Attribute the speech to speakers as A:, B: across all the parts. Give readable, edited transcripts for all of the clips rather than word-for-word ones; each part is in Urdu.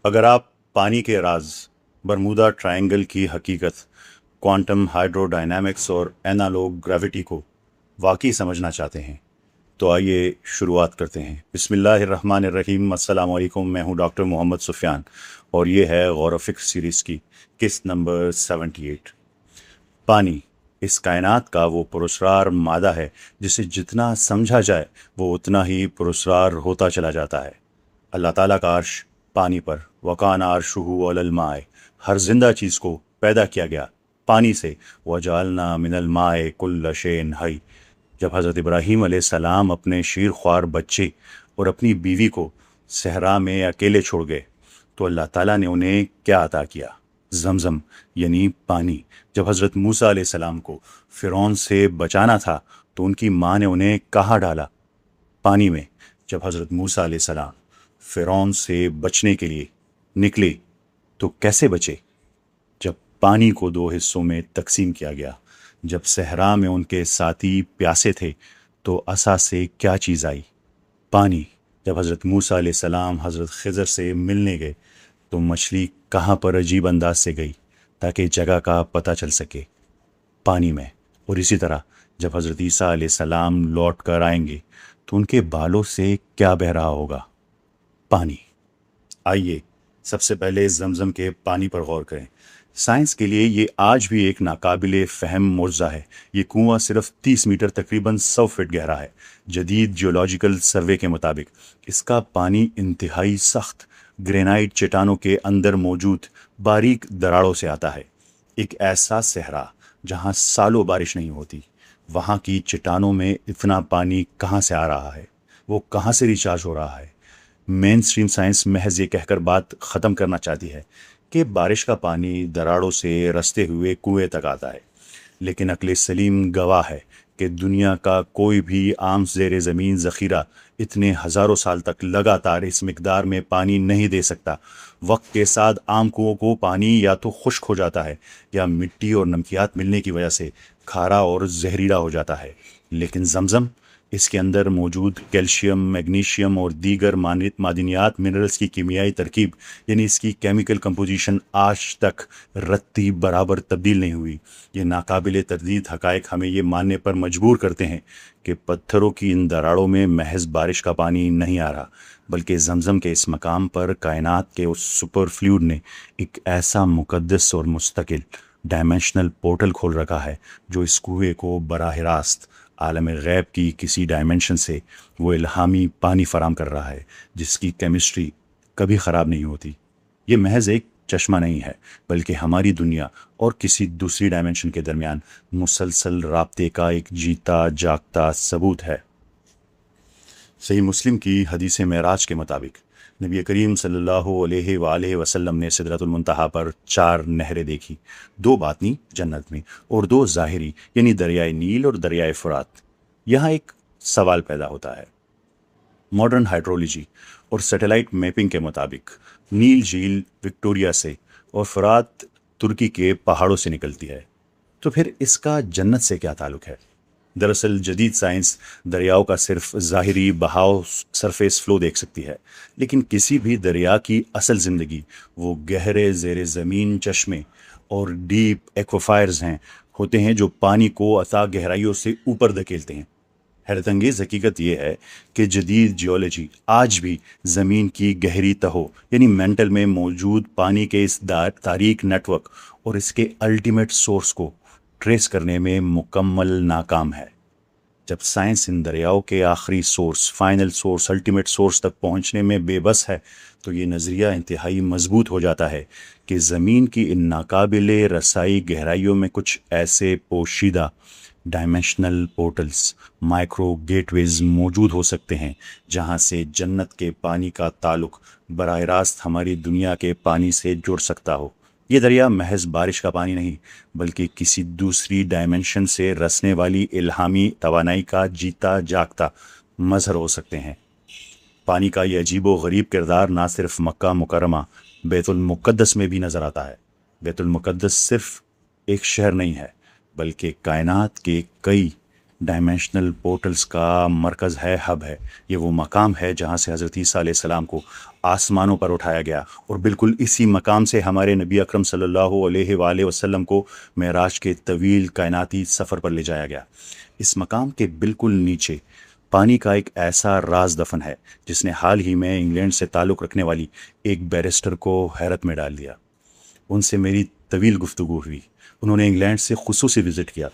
A: اگر آپ پانی کے راز، برمودا ٹرائنگل کی حقیقت، کوانٹم ہائیڈرو ڈائنامکس اور اینالوگ گریوٹی کو واقعی سمجھنا چاہتے ہیں تو آئیے شروعات کرتے ہیں۔ بسم اللہ الرحمن الرحیم۔ السلام علیکم، میں ہوں ڈاکٹر محمد سفیان اور یہ ہے غور و فکر سیریز کی قسط نمبر 78۔ پانی اس کائنات کا وہ پراسرار مادہ ہے جسے جتنا سمجھا جائے وہ اتنا ہی پراسرار ہوتا چلا جاتا ہے۔ اللہ تعالیٰ کا عرش پانی پر، وَكَانَ عَرْشُهُ عَلَى الْمَاءِ، ہر زندہ چیز کو پیدا کیا گیا پانی سے۔ وَجَعَلْنَا مِنَ الْمَاءِ كُلَّ شَيْءٍ حَيٍّ، جب حضرت ابراہیم علیہ السلام اپنے شیر خوار بچے اور اپنی بیوی کو صحرا میں اکیلے چھوڑ گئے تو اللہ تعالیٰ نے انہیں کیا عطا کیا؟ زمزم یعنی پانی۔ جب حضرت موسیٰ علیہ السلام کو فرعون سے بچانا تھا تو ان کی ماں نے انہیں کہاں ڈالا؟ پانی میں۔ جب حضرت موسیٰ علیہ السلام فرعون سے بچنے کے لیے نکلے تو کیسے بچے؟ جب پانی کو دو حصوں میں تقسیم کیا گیا۔ جب صحرا میں ان کے ساتھی پیاسے تھے تو عصا سے کیا چیز آئی؟ پانی۔ جب حضرت موسیٰ علیہ السلام حضرت خضر سے ملنے گئے تو مچھلی کہاں پر عجیب انداز سے گئی تاکہ جگہ کا پتہ چل سکے؟ پانی میں۔ اور اسی طرح جب حضرت عیسیٰ علیہ السلام لوٹ کر آئیں گے تو ان کے بالوں سے کیا بہہ رہا ہوگا؟ پانی۔ آئیے سب سے پہلے زمزم کے پانی پر غور کریں۔ سائنس کے لیے یہ آج بھی ایک ناقابل فہم معجزہ ہے۔ یہ کنواں صرف 30 میٹر تقریباً 100 فٹ گہرا ہے۔ جدید جیولوجیکل سروے کے مطابق اس کا پانی انتہائی سخت گرینائٹ چٹانوں کے اندر موجود باریک دراڑوں سے آتا ہے۔ ایک ایسا صحرا جہاں سالوں بارش نہیں ہوتی، وہاں کی چٹانوں میں اتنا پانی کہاں سے آ رہا ہے؟ وہ کہاں سے ریچارج ہو رہا ہے؟ مین سٹریم سائنس محض یہ کہہ کر بات ختم کرنا چاہتی ہے کہ بارش کا پانی دراڑوں سے رستے ہوئے کنویں تک آتا ہے، لیکن عقل سلیم گواہ ہے کہ دنیا کا کوئی بھی عام زیر زمین ذخیرہ اتنے ہزاروں سال تک لگاتار اس مقدار میں پانی نہیں دے سکتا۔ وقت کے ساتھ عام کنووں کو پانی یا تو خشک ہو جاتا ہے یا مٹی اور نمکیات ملنے کی وجہ سے کھارا اور زہریلا ہو جاتا ہے، لیکن زمزم، اس کے اندر موجود کیلشیم، میگنیشیم اور دیگر معدنیات، منرلز کی کیمیائی ترکیب یعنی اس کی کیمیکل کمپوزیشن آج تک رتی برابر تبدیل نہیں ہوئی۔ یہ ناقابل تردید حقائق ہمیں یہ ماننے پر مجبور کرتے ہیں کہ پتھروں کی ان دراڑوں میں محض بارش کا پانی نہیں آ رہا، بلکہ زمزم کے اس مقام پر کائنات کے اس سپر فلوئڈ نے ایک ایسا مقدس اور مستقل ڈائمینشنل پورٹل کھول رکھا ہے جو اس کنویں کو براہ راست عالم غیب کی کسی ڈائمنشن سے وہ الہامی پانی فراہم کر رہا ہے جس کی کیمسٹری کبھی خراب نہیں ہوتی۔ یہ محض ایک چشمہ نہیں ہے بلکہ ہماری دنیا اور کسی دوسری ڈائمنشن کے درمیان مسلسل رابطے کا ایک جیتا جاگتا ثبوت ہے۔ صحیح مسلم کی حدیث معراج کے مطابق نبی کریم صلی اللہ علیہ وآلہ وسلم نے سدرۃ المنتہا پر 4 نہریں دیکھی، 2 باطنی جنت میں اور 2 ظاہری یعنی دریائے نیل اور دریائے فرات۔ یہاں ایک سوال پیدا ہوتا ہے۔ ماڈرن ہائیڈرولوجی اور سیٹلائٹ میپنگ کے مطابق نیل جھیل وکٹوریا سے اور فرات ترکی کے پہاڑوں سے نکلتی ہے، تو پھر اس کا جنت سے کیا تعلق ہے؟ دراصل جدید سائنس دریاؤں کا صرف ظاہری بہاؤ، سرفیس فلو دیکھ سکتی ہے، لیکن کسی بھی دریا کی اصل زندگی وہ گہرے زیر زمین چشمے اور ڈیپ ایکوفائرز ہوتے ہیں جو پانی کو اتھاہ گہرائیوں سے اوپر دھکیلتے ہیں۔ حیرت انگیز حقیقت یہ ہے کہ جدید جیولوجی آج بھی زمین کی گہری تہوں یعنی مینٹل میں موجود پانی کے اس تاریک نیٹ ورک اور اس کے الٹیمیٹ سورس کو ٹریس کرنے میں مکمل ناکام ہے۔ جب سائنس ان دریاؤں کے آخری source, final source, ultimate source تک پہنچنے میں بے بس ہے تو یہ نظریہ انتہائی مضبوط ہو جاتا ہے کہ زمین کی ان ناقابل رسائی گہرائیوں میں کچھ ایسے پوشیدہ ڈائمینشنل پورٹلز، مائکرو گیٹ ویز موجود ہو سکتے ہیں جہاں سے جنت کے پانی کا تعلق براہ راست ہماری دنیا کے پانی سے جڑ سکتا ہو۔ یہ دریا محض بارش کا پانی نہیں بلکہ کسی دوسری ڈائمنشن سے رسنے والی الہامی توانائی کا جیتا جاگتا مظہر ہو سکتے ہیں۔ پانی کا یہ عجیب و غریب کردار نہ صرف مکہ مکرمہ، بیت المقدس میں بھی نظر آتا ہے۔ بیت المقدس صرف ایک شہر نہیں ہے بلکہ کائنات کے کئی ڈائمینشنل پورٹلز کا مرکز ہے، ہب ہے۔ یہ وہ مقام ہے جہاں سے حضرت عیسیٰ علیہ السلام کو آسمانوں پر اٹھایا گیا، اور بالکل اسی مقام سے ہمارے نبی اکرم صلی اللہ علیہ وآلہ وسلم کو معراج کے طویل کائناتی سفر پر لے جایا گیا۔ اس مقام کے بالکل نیچے پانی کا ایک ایسا راز دفن ہے جس نے حال ہی میں انگلینڈ سے تعلق رکھنے والی ایک بیرسٹر کو حیرت میں ڈال دیا۔ ان سے میری طویل گفتگو ہوئی۔ انہوں نے انگلینڈ سے خصوصی وزٹ کیا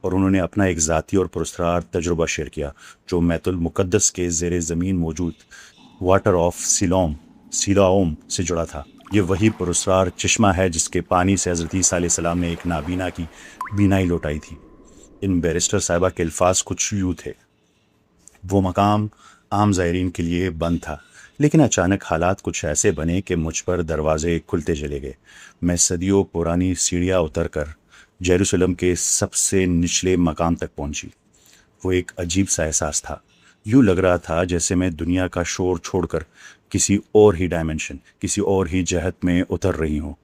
A: اور انہوں نے اپنا ایک ذاتی اور پراسرار تجربہ شیئر کیا جو بیت المقدس کے زیر زمین موجود واٹر آف سیلاوم سے جڑا تھا۔ یہ وہی پراسرار چشمہ ہے جس کے پانی سے حضرت عیسیٰ علیہ السلام نے ایک نابینا کی بینائی لوٹائی تھی۔ ان بیرسٹر صاحبہ کے الفاظ کچھ یوں تھے: وہ مقام عام زائرین کے لیے بند تھا، لیکن اچانک حالات کچھ ایسے بنے کہ مجھ پر دروازے کھلتے چلے گئے۔ میں صدیوں پرانی سیڑھیاں اتر کر یروشلم کے سب سے نچلے مقام تک پہنچی۔ وہ ایک عجیب سا احساس تھا۔ یوں لگ رہا تھا جیسے میں دنیا کا شور چھوڑ کر کسی اور ہی ڈائمنشن، کسی اور ہی جہت میں اتر رہی ہوں۔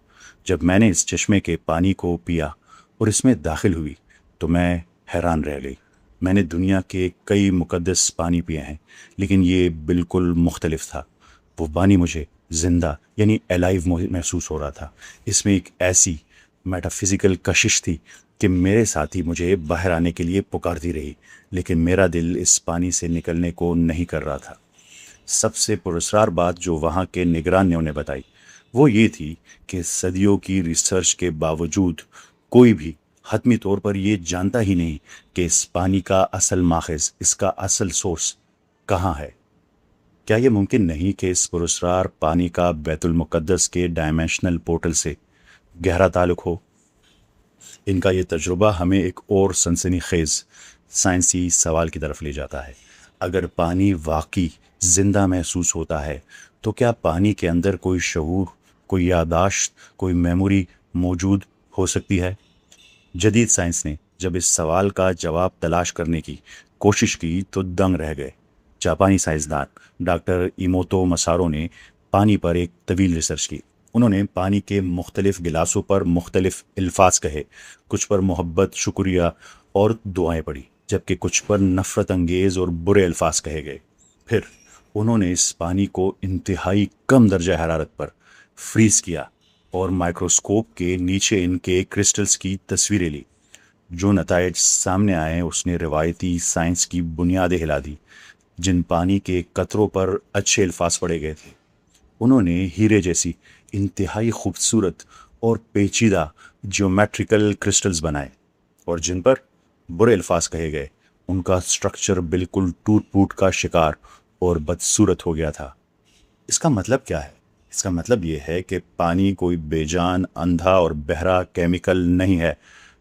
A: جب میں نے اس چشمے کے پانی کو پیا اور اس میں داخل ہوئی تو میں حیران رہ گئی۔ میں نے دنیا کے کئی مقدس پانی پیے ہیں، لیکن یہ بالکل مختلف تھا۔ وہ پانی مجھے زندہ یعنی الائیو محسوس ہو رہا تھا۔ اس میں ایک ایسی میٹافزیکل کشش تھی کہ میرے ساتھی مجھے باہر آنے کے لیے پکارتی رہی، لیکن میرا دل اس پانی سے نکلنے کو نہیں کر رہا تھا۔ سب سے پراسرار بات جو وہاں کے نگرانیوں نے بتائی وہ یہ تھی کہ صدیوں کی ریسرچ کے باوجود کوئی بھی حتمی طور پر یہ جانتا ہی نہیں کہ اس پانی کا اصل ماخذ، اس کا اصل سورس کہاں ہے۔ کیا یہ ممکن نہیں کہ اس پراسرار پانی کا بیت المقدس کے ڈائمینشنل پورٹل سے گہرا تعلق ہو؟ ان کا یہ تجربہ ہمیں ایک اور سنسنی خیز سائنسی سوال کی طرف لے جاتا ہے۔ اگر پانی واقعی زندہ محسوس ہوتا ہے تو کیا پانی کے اندر کوئی شعور، کوئی یادداشت، کوئی میموری موجود ہو سکتی ہے؟ جدید سائنس نے جب اس سوال کا جواب تلاش کرنے کی کوشش کی تو دنگ رہ گئے۔ جاپانی سائنسدان ڈاکٹر ایموتو مسارو نے پانی پر ایک طویل ریسرچ کی۔ انہوں نے پانی کے مختلف گلاسوں پر مختلف الفاظ کہے، کچھ پر محبت، شکریہ اور دعائیں پڑھی، جبکہ کچھ پر نفرت انگیز اور برے الفاظ کہے گئے۔ پھر انہوں نے اس پانی کو انتہائی کم درجہ حرارت پر فریز کیا اور مائکروسکوپ کے نیچے ان کے کرسٹلز کی تصویریں لی۔ جو نتائج سامنے آئے اس نے روایتی سائنس کی بنیادیں ہلا دی۔ جن پانی کے قطروں پر اچھے الفاظ پڑے گئے تھے، انہوں نے ہیرے جیسی انتہائی خوبصورت اور پیچیدہ جیومیٹریکل کرسٹلز بنائے، اور جن پر برے الفاظ کہے گئے ان کا سٹرکچر بالکل ٹوٹ پھوٹ کا شکار اور بدصورت ہو گیا تھا۔ اس کا مطلب کیا ہے؟ اس کا مطلب یہ ہے کہ پانی کوئی بے جان، اندھا اور بہرا کیمیکل نہیں ہے۔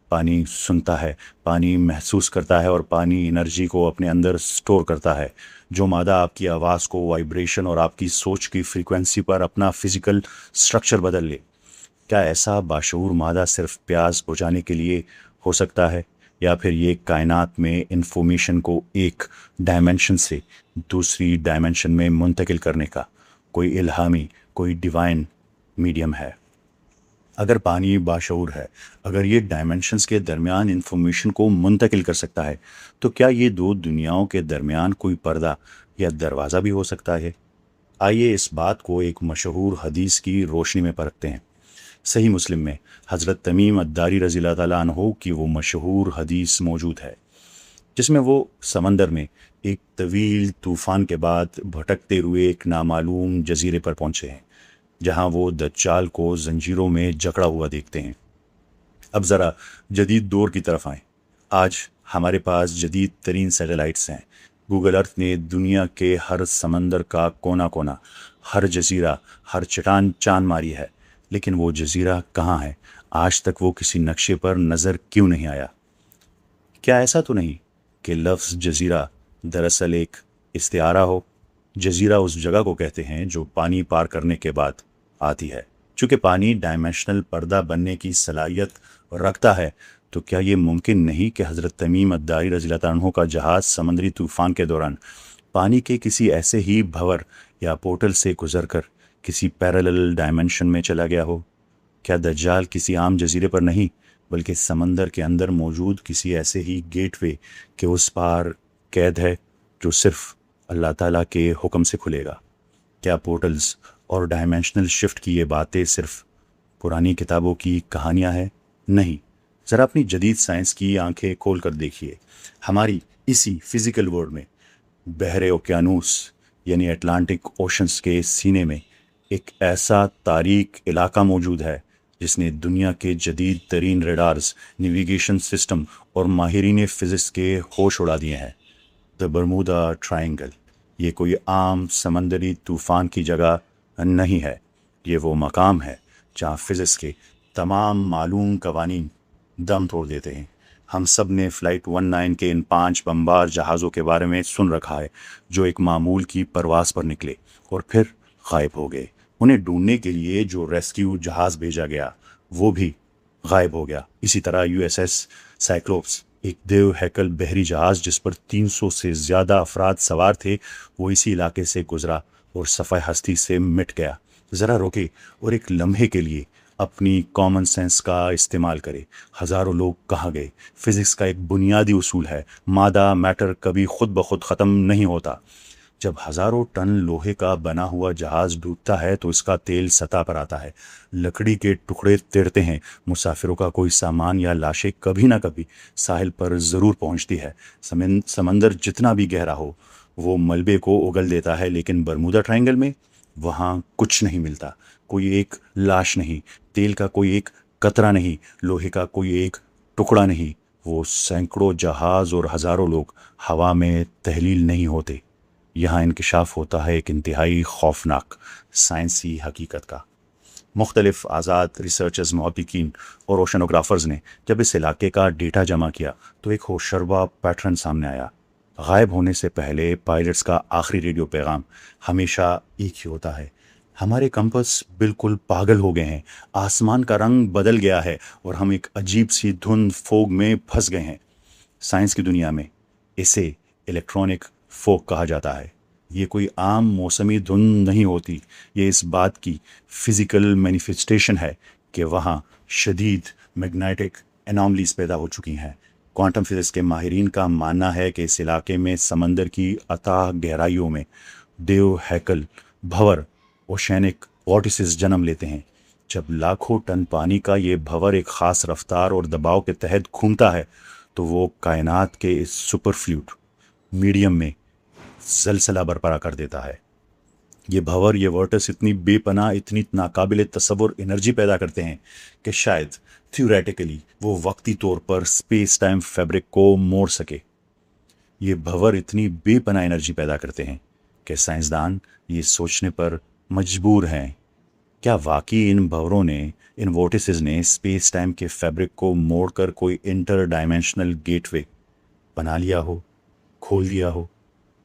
A: پانی سنتا ہے، پانی محسوس کرتا ہے، اور پانی انرجی کو اپنے اندر سٹور کرتا ہے۔ جو مادہ آپ کی آواز کو وائبریشن اور آپ کی سوچ کی فریکوینسی پر اپنا فزیکل سٹرکچر بدل لے، کیا ایسا باشعور مادہ صرف پیاس بجھانے کے لیے ہو سکتا ہے، یا پھر یہ کائنات میں انفارمیشن کو ایک ڈائمنشن سے دوسری ڈائمنشن میں منتقل کرنے کا کوئی الہامی، کوئی ڈیوائن میڈیم ہے؟ اگر پانی باشعور ہے، اگر یہ ڈائمنشنز کے درمیان انفارمیشن کو منتقل کر سکتا ہے، تو کیا یہ دو دنیاؤں کے درمیان کوئی پردہ یا دروازہ بھی ہو سکتا ہے؟ آئیے اس بات کو ایک مشہور حدیث کی روشنی میں پرکھتے ہیں۔ صحیح مسلم میں حضرت تمیم الداری رضی اللہ تعالیٰ عنہ کی وہ مشہور حدیث موجود ہے جس میں وہ سمندر میں ایک طویل طوفان کے بعد بھٹکتے ہوئے ایک نامعلوم جزیرے پر پہنچے ہیں، جہاں وہ دجال کو زنجیروں میں جکڑا ہوا دیکھتے ہیں۔ اب ذرا جدید دور کی طرف آئیں۔ آج ہمارے پاس جدید ترین سیٹلائٹس ہیں۔ گوگل ارتھ نے دنیا کے ہر سمندر کا کونا کونا، ہر جزیرہ، ہر چٹان چاند ماری ہے، لیکن وہ جزیرہ کہاں ہے؟ آج تک وہ کسی نقشے پر نظر کیوں نہیں آیا؟ کیا ایسا تو نہیں کہ لفظ جزیرہ دراصل ایک استعارہ ہو؟ جزیرہ اس جگہ کو کہتے ہیں جو پانی پار کرنے کے بعد آتی ہے۔ چونکہ پانی ڈائمینشنل پردہ بننے کی صلاحیت رکھتا ہے، تو کیا یہ ممکن نہیں کہ حضرت تمیم الداری رضی اللہ عنہ کا جہاز سمندری طوفان کے دوران پانی کے کسی ایسے ہی بھور یا پورٹل سے گزر کر کسی پیرالل ڈائمنشن میں چلا گیا ہو؟ کیا دجال کسی عام جزیرے پر نہیں بلکہ سمندر کے اندر موجود کسی ایسے ہی گیٹ وے کے اس پار قید ہے جو صرف اللہ تعالیٰ کے حکم سے کھلے گا؟ کیا پورٹلز اور ڈائمینشنل شفٹ کی یہ باتیں صرف پرانی کتابوں کی کہانیاں ہیں؟ نہیں، ذرا اپنی جدید سائنس کی آنکھیں کھول کر دیکھیے۔ ہماری اسی فزیکل ورلڈ میں بحر اوقیانوس یعنی اٹلانٹک اوشنز کے سینے میں ایک ایسا تاریک علاقہ موجود ہے جس نے دنیا کے جدید ترین ریڈارز، نیویگیشن سسٹم اور ماہرین فزکس کے ہوش اڑا دیے ہیں۔ دا برمودا ٹرائنگل یہ کوئی عام سمندری طوفان کی جگہ نہیں ہے، یہ وہ مقام ہے جہاں فزکس کے تمام معلوم قوانین دم توڑ دیتے ہیں۔ ہم سب نے فلائٹ 19 کے ان 5 بمبار جہازوں کے بارے میں سن رکھا ہے جو ایک معمول کی پرواز پر نکلے اور پھر غائب ہو گئے۔ انہیں ڈھونڈنے کے لیے جو ریسکیو جہاز بھیجا گیا وہ بھی غائب ہو گیا۔ اسی طرح USS سائکلوپس، ایک دیو ہیکل بحری جہاز جس پر 300 سے زیادہ افراد سوار تھے، وہ اسی علاقے سے گزرا اور صفحہ ہستی سے مٹ گیا۔ ذرا روکے اور ایک لمحے کے لیے اپنی کامن سینس کا استعمال کرے۔ ہزاروں لوگ کہاں گئے؟ فزکس کا ایک بنیادی اصول ہے، مادہ میٹر کبھی خود بخود ختم نہیں ہوتا۔ جب ہزاروں ٹن لوہے کا بنا ہوا جہاز ڈوبتا ہے تو اس کا تیل سطح پر آتا ہے، لکڑی کے ٹکڑے تیرتے ہیں، مسافروں کا کوئی سامان یا لاشیں کبھی نہ کبھی ساحل پر ضرور پہنچتی ہے۔ سمندر جتنا بھی گہرا ہو وہ ملبے کو اگل دیتا ہے، لیکن برمودا ٹرائنگل میں وہاں کچھ نہیں ملتا۔ کوئی ایک لاش نہیں، تیل کا کوئی ایک قطرہ نہیں، لوہے کا کوئی ایک ٹکڑا نہیں۔ وہ سینکڑوں جہاز اور ہزاروں لوگ ہوا میں تحلیل نہیں ہوتے۔ یہاں انکشاف ہوتا ہے ایک انتہائی خوفناک سائنسی حقیقت کا۔ مختلف آزاد ریسرچرز، محققین اور اوشنوگرافرز نے جب اس علاقے کا ڈیٹا جمع کیا تو ایک ہوشربا پیٹرن سامنے آیا۔ غائب ہونے سے پہلے پائلٹس کا آخری ریڈیو پیغام ہمیشہ ایک ہی ہوتا ہے: ہمارے کمپس بالکل پاگل ہو گئے ہیں، آسمان کا رنگ بدل گیا ہے اور ہم ایک عجیب سی دھند فوگ میں پھنس گئے ہیں۔ سائنس کی دنیا میں اسے الیکٹرونک فوگ کہا جاتا ہے۔ یہ کوئی عام موسمی دھند نہیں ہوتی، یہ اس بات کی فزیکل مینیفیسٹیشن ہے کہ وہاں شدید میگنیٹک اناملیز پیدا ہو چکی ہیں۔ کوانٹم فزکس کے ماہرین کا ماننا ہے کہ اس علاقے میں سمندر کی اتھاہ گہرائیوں میں دیو ہیکل بھور اوشینک وارٹسز جنم لیتے ہیں۔ جب لاکھوں ٹن پانی کا یہ بھور ایک خاص رفتار اور دباؤ کے تحت گھومتا ہے تو وہ کائنات کے اس سپر فلوئڈ میڈیم میں زلزلہ برپا کر دیتا ہے۔ یہ بھور، یہ وارٹس اتنی بے پناہ، اتنی ناقابل تصور انرجی پیدا کرتے ہیں کہ شاید تھیوریٹیکلی وہ وقتی طور پر سپیس ٹائم فیبرک کو موڑ سکے۔ یہ بھور اتنی بے پناہ انرجی پیدا کرتے ہیں کہ سائنسدان یہ سوچنے پر مجبور ہیں، کیا واقعی ان بھوروں نے، ان وارٹسز نے سپیس ٹائم کے فیبرک کو موڑ کر کوئی انٹر ڈائمینشنل گیٹ وے بنا لیا ہو، کھول دیا ہو؟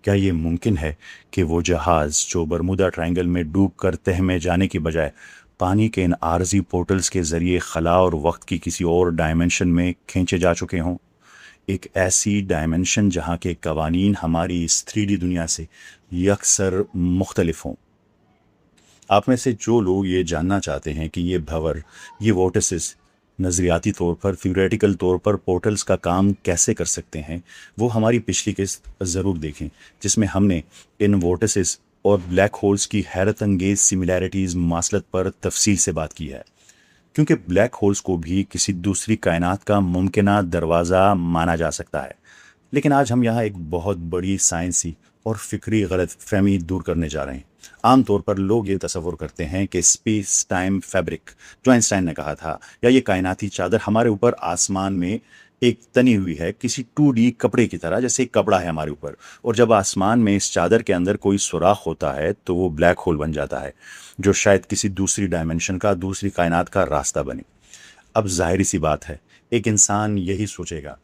A: کیا یہ ممکن ہے کہ وہ جہاز جو برمودا ٹرائنگل میں ڈوب کر تہہ میں جانے کی بجائے پانی کے ان عارضی پورٹلز کے ذریعے خلا اور وقت کی کسی اور ڈائمینشن میں کھینچے جا چکے ہوں؟ ایک ایسی ڈائمینشن جہاں کے قوانین ہماری اس 3D دنیا سے یکسر مختلف ہوں۔ آپ میں سے جو لوگ یہ جاننا چاہتے ہیں کہ یہ بھور، یہ وارٹسز نظریاتی طور پر، تھیوریٹیکل طور پر پورٹلز کا کام کیسے کر سکتے ہیں، وہ ہماری پچھلی قسط ضرور دیکھیں جس میں ہم نے ان وارٹسز اور بلیک ہولز کی حیرت انگیز سملیرٹیز مماثلت پر تفصیل سے بات کی ہے، کیونکہ بلیک ہولز کو بھی کسی دوسری کائنات کا ممکنہ دروازہ مانا جا سکتا ہے۔ لیکن آج ہم یہاں ایک بہت بڑی سائنسی اور فکری غلط فہمی دور کرنے جا رہے ہیں۔ عام طور پر لوگ یہ تصور کرتے ہیں کہ اسپیس ٹائم فیبرک، جو آئنسٹائن نے کہا تھا، یا یہ کائناتی چادر ہمارے اوپر آسمان میں ایک تنی ہوئی ہے، کسی 2D کپڑے کی طرح، جیسے ایک کپڑا ہے ہمارے اوپر، اور جب آسمان میں اس چادر کے اندر کوئی سوراخ ہوتا ہے تو وہ بلیک ہول بن جاتا ہے، جو شاید کسی دوسری ڈائمینشن کا، دوسری کائنات کا راستہ بنے۔ اب ظاہری سی بات ہے، ایک انسان یہی سوچے گا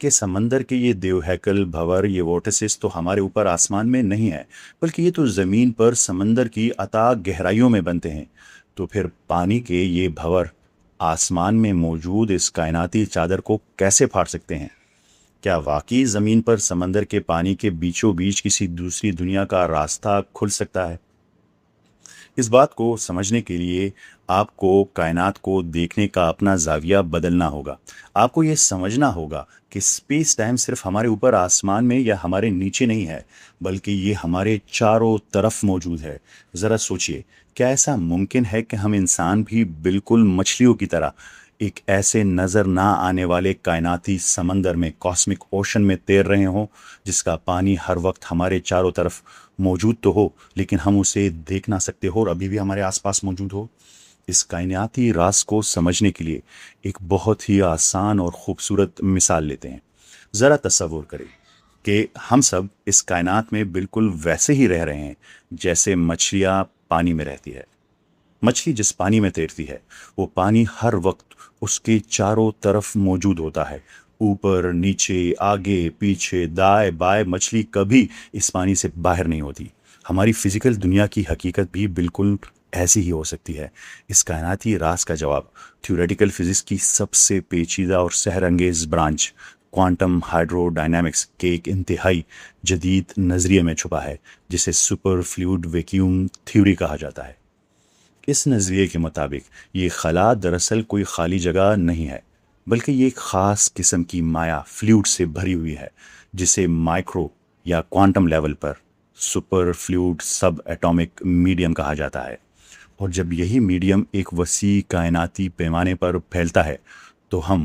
A: کہ سمندر کے یہ دیو ہیکل بھور، یہ وارٹسز تو ہمارے اوپر آسمان میں نہیں ہے، بلکہ یہ تو زمین پر سمندر کی اتھاہ گہرائیوں میں بنتے ہیں۔ تو پھر پانی کے یہ بھور آسمان میں موجود اس کائناتی چادر کو کیسے پھاڑ سکتے ہیں؟ کیا واقعی زمین پر سمندر کے پانی کے بیچوں بیچ کسی دوسری دنیا کا راستہ کھل سکتا ہے؟ اس بات کو سمجھنے کے لیے آپ کو کائنات کو دیکھنے کا اپنا زاویہ بدلنا ہوگا۔ آپ کو یہ سمجھنا ہوگا کہ اسپیس ٹائم صرف ہمارے اوپر آسمان میں یا ہمارے نیچے نہیں ہے، بلکہ یہ ہمارے چاروں طرف موجود ہے۔ ذرا سوچئے، کیا ایسا ممکن ہے کہ ہم انسان بھی بالکل مچھلیوں کی طرح ایک ایسے نظر نہ آنے والے کائناتی سمندر میں، کاسمک اوشن میں تیر رہے ہوں، جس کا پانی ہر وقت ہمارے چاروں طرف موجود تو ہو لیکن ہم اسے دیکھ نہ سکتے ہو اور ابھی بھی ہمارے آس پاس موجود ہو؟ اس کائناتی راز کو سمجھنے کے لیے ایک بہت ہی آسان اور خوبصورت مثال لیتے ہیں۔ ذرا تصور کریں کہ ہم سب اس کائنات میں بالکل ویسے ہی رہ رہے ہیں جیسے مچھلیاں پانی میں رہتی ہے۔ مچھلی جس پانی میں تیرتی ہے، وہ پانی ہر وقت اس کے چاروں طرف موجود ہوتا ہے، اوپر نیچے، آگے پیچھے، دائیں بائیں، مچھلی کبھی اس پانی سے باہر نہیں ہوتی۔ ہماری فزیکل دنیا کی حقیقت بھی بالکل ایسی ہی ہو سکتی ہے۔ اس کائناتی راز کا جواب تھیوریٹیکل فزکس کی سب سے پیچیدہ اور سحر انگیز برانچ کوانٹم ہائیڈرو ڈائنامکس کے ایک انتہائی جدید نظریے میں چھپا ہے، جسے سپر فلوئڈ ویکیوم تھیوری کہا جاتا ہے۔ اس نظریے کے مطابق یہ خلا دراصل کوئی خالی جگہ نہیں ہے، بلکہ یہ ایک خاص قسم کی مایا فلوئڈ سے بھری ہوئی ہے، جسے مائکرو یا کوانٹم لیول پر سپر فلوئڈ سب ایٹامک میڈیم کہا جاتا ہے۔ اور جب یہی میڈیم ایک وسیع کائناتی پیمانے پر پھیلتا ہے تو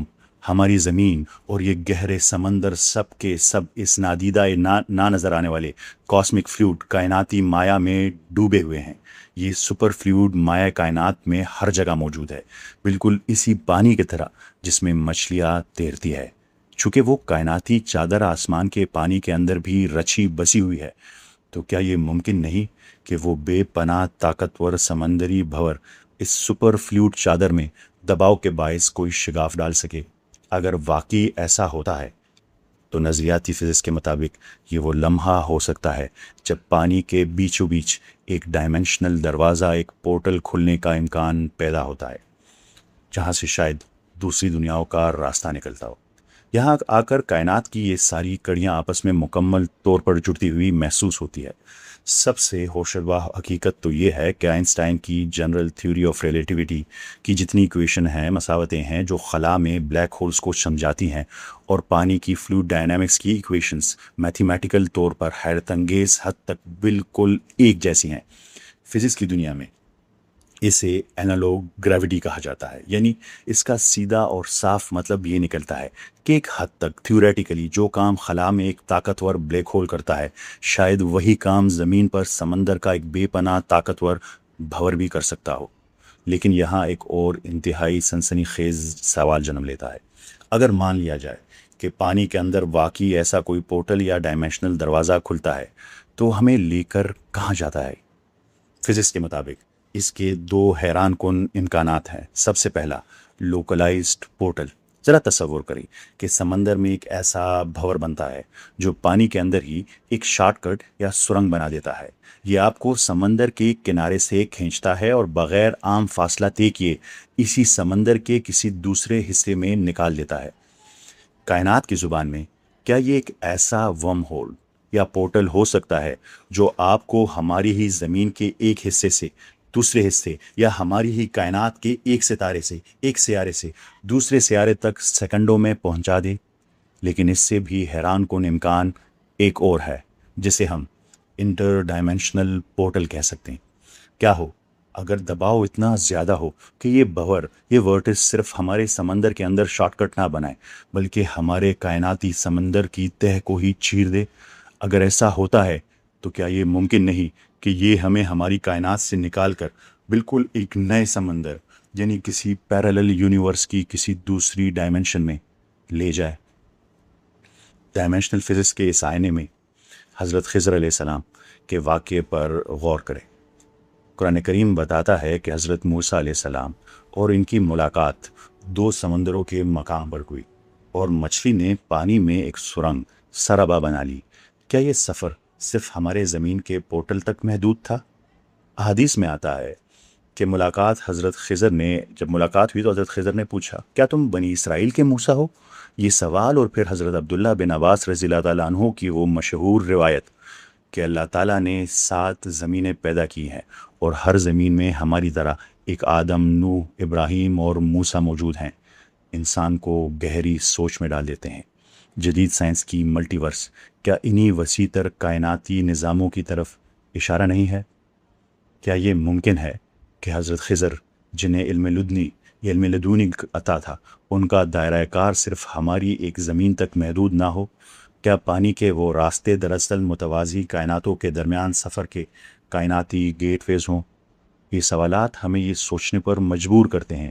A: ہماری زمین اور یہ گہرے سمندر سب کے سب اس نادیدہ نہ نظر آنے والے کاسمک فلوئڈ کائناتی مایا میں ڈوبے ہوئے ہیں۔ یہ سپر فلوئڈ مایا کائنات میں ہر جگہ موجود ہے، بالکل اسی پانی کی طرح جس میں مچھلیاں تیرتی ہے۔ چونکہ وہ کائناتی چادر آسمان کے پانی کے اندر بھی رچی بسی ہوئی ہے، تو کیا یہ ممکن نہیں کہ وہ بے پناہ طاقتور سمندری بھور اس سپر فلوئڈ چادر میں دباؤ کے باعث کوئی شگاف ڈال سکے؟ اگر واقعی ایسا ہوتا ہے تو نظریاتی فزکس کے مطابق یہ وہ لمحہ ہو سکتا ہے جب پانی کے بیچوں بیچ ایک ڈائمینشنل دروازہ، ایک پورٹل کھلنے کا امکان پیدا ہوتا ہے، جہاں سے شاید دوسری دنیاؤں کا راستہ نکلتا ہو۔ یہاں آ کر کائنات کی یہ ساری کڑیاں آپس میں مکمل طور پر جڑتی ہوئی محسوس ہوتی ہے۔ سب سے ہوشربا حقیقت تو یہ ہے کہ آئنسٹائن کی جنرل تھیوری آف ریلیٹیوٹی کی جتنی ایکویشن ہیں، مساوتیں ہیں جو خلا میں بلیک ہولز کو سمجھاتی ہیں، اور پانی کی فلوئڈ ڈائنامکس کی ایکویشنز میتھمیٹیکل طور پر حیرت انگیز حد تک بالکل ایک جیسی ہیں۔ فزکس کی دنیا میں اسے اینالوگ گریوٹی کہا جاتا ہے، یعنی اس کا سیدھا اور صاف مطلب یہ نکلتا ہے کہ ایک حد تک تھیوریٹیکلی جو کام خلا میں ایک طاقتور بلیک ہول کرتا ہے، شاید وہی کام زمین پر سمندر کا ایک بے پناہ طاقتور بھور بھی کر سکتا ہو۔ لیکن یہاں ایک اور انتہائی سنسنی خیز سوال جنم لیتا ہے۔ اگر مان لیا جائے کہ پانی کے اندر واقعی ایسا کوئی پورٹل یا ڈائمینشنل دروازہ کھلتا ہے، تو ہمیں لے کر کہاں جاتا ہے؟ فزکس کے مطابق اس کے دو حیران کن امکانات ہیں۔ سب سے پہلا، لوکلائزڈ پورٹل۔ ذرا تصور کریں کہ سمندر میں ایک ایسا بھور بنتا ہے جو پانی کے اندر ہی ایک شارٹ کٹ یا سرنگ بنا دیتا ہے۔ یہ آپ کو سمندر کے کنارے سے کھینچتا ہے اور بغیر عام فاصلہ طے کیے اسی سمندر کے کسی دوسرے حصے میں نکال دیتا ہے۔ کائنات کی زبان میں کیا یہ ایک ایسا ورم ہول یا پورٹل ہو سکتا ہے جو آپ کو ہماری ہی زمین کے ایک حصے سے دوسرے حصے، یا ہماری ہی کائنات کے ایک ستارے سے، ایک سیارے سے دوسرے سیارے تک سیکنڈوں میں پہنچا دے؟ لیکن اس سے بھی حیران کن امکان ایک اور ہے، جسے ہم انٹر ڈائمینشنل پورٹل کہہ سکتے ہیں۔ کیا ہو اگر دباؤ اتنا زیادہ ہو کہ یہ بھور، یہ ورٹس صرف ہمارے سمندر کے اندر شارٹ کٹ نہ بنائے، بلکہ ہمارے کائناتی سمندر کی تہہ کو ہی چیر دے؟ اگر ایسا ہوتا ہے تو کیا یہ ممکن نہیں کہ یہ ہمیں ہماری کائنات سے نکال کر بالکل ایک نئے سمندر، یعنی کسی پیرالل یونیورس کی کسی دوسری ڈائمینشن میں لے جائے؟ ڈائمینشنل فزکس کے اس آئینے میں حضرت خضر علیہ السلام کے واقعے پر غور کریں۔ قرآن کریم بتاتا ہے کہ حضرت موسیٰ علیہ السلام اور ان کی ملاقات دو سمندروں کے مقام پر ہوئی، اور مچھلی نے پانی میں ایک سرنگ سرابا بنا لی۔ کیا یہ سفر صرف ہمارے زمین کے پورٹل تک محدود تھا؟ احادیث میں آتا ہے کہ جب ملاقات ہوئی تو حضرت خضر نے پوچھا، کیا تم بنی اسرائیل کے موسیٰ ہو؟ یہ سوال، اور پھر حضرت عبداللہ بن عباس رضی اللہ تعالیٰ عنہ کی وہ مشہور روایت کہ اللہ تعالیٰ نے 7 زمینیں پیدا کی ہیں اور ہر زمین میں ہماری طرح ایک آدم، نوح، ابراہیم اور موسیٰ موجود ہیں، انسان کو گہری سوچ میں ڈال دیتے ہیں۔ جدید سائنس کی ملٹی ورس کیا انہی وسیع تر کائناتی نظاموں کی طرف اشارہ نہیں ہے؟ کیا یہ ممکن ہے کہ حضرت خضر، جنہیں علم لدنی عطا تھا، ان کا دائرہ کار صرف ہماری ایک زمین تک محدود نہ ہو؟ کیا پانی کے وہ راستے دراصل متوازی کائناتوں کے درمیان سفر کے کائناتی گیٹ ویز ہوں؟ یہ سوالات ہمیں یہ سوچنے پر مجبور کرتے ہیں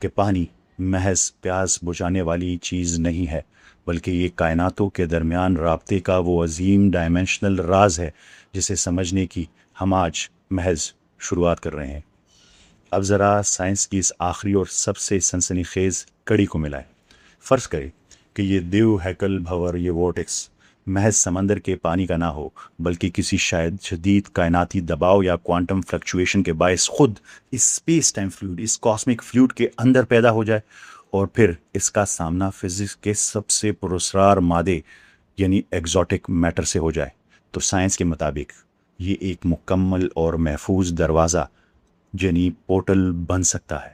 A: کہ پانی محض پیاس بجھانے والی چیز نہیں ہے، بلکہ یہ کائناتوں کے درمیان رابطے کا وہ عظیم ڈائمینشنل راز ہے جسے سمجھنے کی ہم آج محض شروعات کر رہے ہیں۔ اب ذرا سائنس کی اس آخری اور سب سے سنسنی خیز کڑی کو ملائیں۔ فرض کریں کہ یہ دیو ہیکل بھور، یہ وورٹکس محض سمندر کے پانی کا نہ ہو، بلکہ کسی شاید شدید کائناتی دباؤ یا کوانٹم فلکچویشن کے باعث خود اس اسپیس ٹائم فلوئڈ، اس کاسمک فلوئڈ کے اندر پیدا ہو جائے، اور پھر اس کا سامنا فزکس کے سب سے پراسرار مادے یعنی ایگزوٹک میٹر سے ہو جائے، تو سائنس کے مطابق یہ ایک مکمل اور محفوظ دروازہ یعنی پورٹل بن سکتا ہے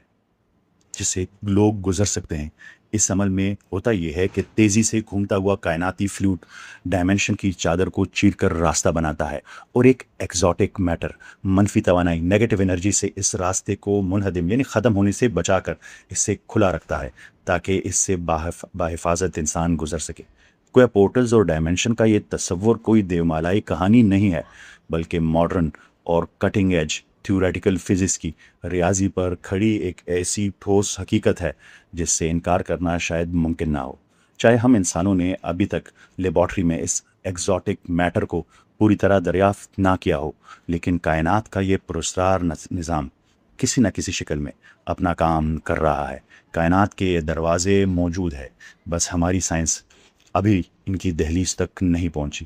A: جسے لوگ گزر سکتے ہیں۔ اس عمل میں ہوتا یہ ہے کہ تیزی سے گھومتا ہوا کائناتی فلوئڈ ڈائمنشن کی چادر کو چیر کر راستہ بناتا ہے، اور ایک ایگزوٹک میٹر منفی توانائی، نیگیٹو انرجی سے اس راستے کو منہدم یعنی ختم ہونے سے بچا کر اسے کھلا رکھتا ہے تاکہ اس سے بحفاظت انسان گزر سکے۔ کوئی پورٹلز اور ڈائمنشن کا یہ تصور کوئی دیومالائی کہانی نہیں ہے، بلکہ ماڈرن اور کٹنگ ایج تھیوریٹیکل فزکس کی ریاضی پر کھڑی ایک ایسی ٹھوس حقیقت ہے جس سے انکار کرنا شاید ممکن نہ ہو۔ چاہے ہم انسانوں نے ابھی تک لیبارٹری میں اس ایگزوٹک میٹر کو پوری طرح دریافت نہ کیا ہو، لیکن کائنات کا یہ پراسرار نظام کسی نہ کسی شکل میں اپنا کام کر رہا ہے۔ کائنات کے یہ دروازے موجود ہے، بس ہماری سائنس ابھی ان کی دہلیز تک نہیں پہنچی۔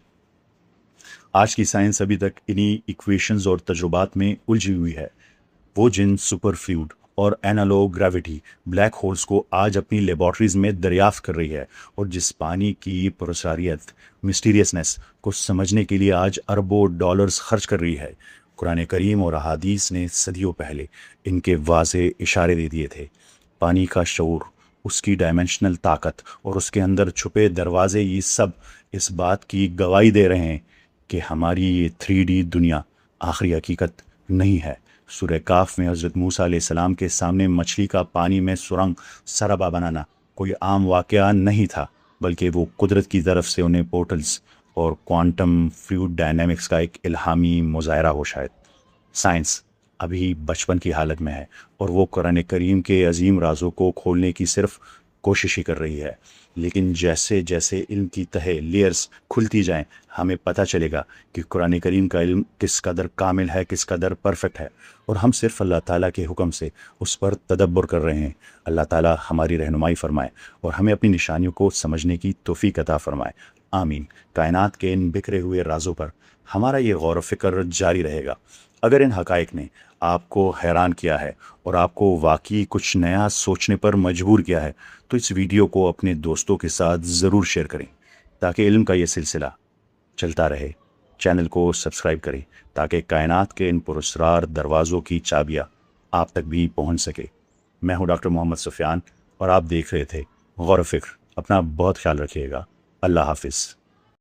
A: آج کی سائنس ابھی تک انہی ایکویشنز اور تجربات میں الجھی ہوئی ہے۔ وہ جن سپر فلوئڈ اور اینالوگ گریوٹی بلیک ہولز کو آج اپنی لیبارٹریز میں دریافت کر رہی ہے، اور جس پانی کی پراسراریت، مسٹیریسنس کو سمجھنے کے لیے آج اربوں ڈالرز خرچ کر رہی ہے، قرآن کریم اور احادیث نے صدیوں پہلے ان کے واضح اشارے دے دیے تھے۔ پانی کا شعور، اس کی ڈائمنشنل طاقت اور اس کے اندر چھپے دروازے، یہ سب اس بات کی گواہی دے رہے ہیں کہ ہماری یہ 3D دنیا آخری حقیقت نہیں ہے۔ سورہ کاف میں حضرت موسیٰ علیہ السلام کے سامنے مچھلی کا پانی میں سرنگ سرابا بنانا کوئی عام واقعہ نہیں تھا، بلکہ وہ قدرت کی طرف سے انہیں پورٹلز اور کوانٹم فلوئڈ ڈائنامکس کا ایک الہامی مظاہرہ ہو۔ شاید سائنس ابھی بچپن کی حالت میں ہے، اور وہ قرآن کریم کے عظیم رازوں کو کھولنے کی صرف کوشش ہی کر رہی ہے، لیکن جیسے جیسے علم کی تہ لیئرز کھلتی جائیں، ہمیں پتہ چلے گا کہ قرآن کریم کا علم کس قدر کامل ہے، کس قدر پرفیکٹ ہے، اور ہم صرف اللہ تعالیٰ کے حکم سے اس پر تدبر کر رہے ہیں۔ اللہ تعالیٰ ہماری رہنمائی فرمائے اور ہمیں اپنی نشانیوں کو سمجھنے کی توفیق عطا فرمائے، آمین۔ کائنات کے ان بکھرے ہوئے رازوں پر ہمارا یہ غور و فکر جاری رہے گا۔ اگر ان حقائق نے آپ کو حیران کیا ہے اور آپ کو واقعی کچھ نیا سوچنے پر مجبور کیا ہے، تو اس ویڈیو کو اپنے دوستوں کے ساتھ ضرور شیئر کریں تاکہ علم کا یہ سلسلہ چلتا رہے۔ چینل کو سبسکرائب کریں تاکہ کائنات کے ان پراسرار دروازوں کی چابیاں آپ تک بھی پہنچ سکے۔ میں ہوں ڈاکٹر محمد سفیان، اور آپ دیکھ رہے تھے غور و فکر۔ اپنا بہت خیال رکھیے گا۔ اللہ حافظ۔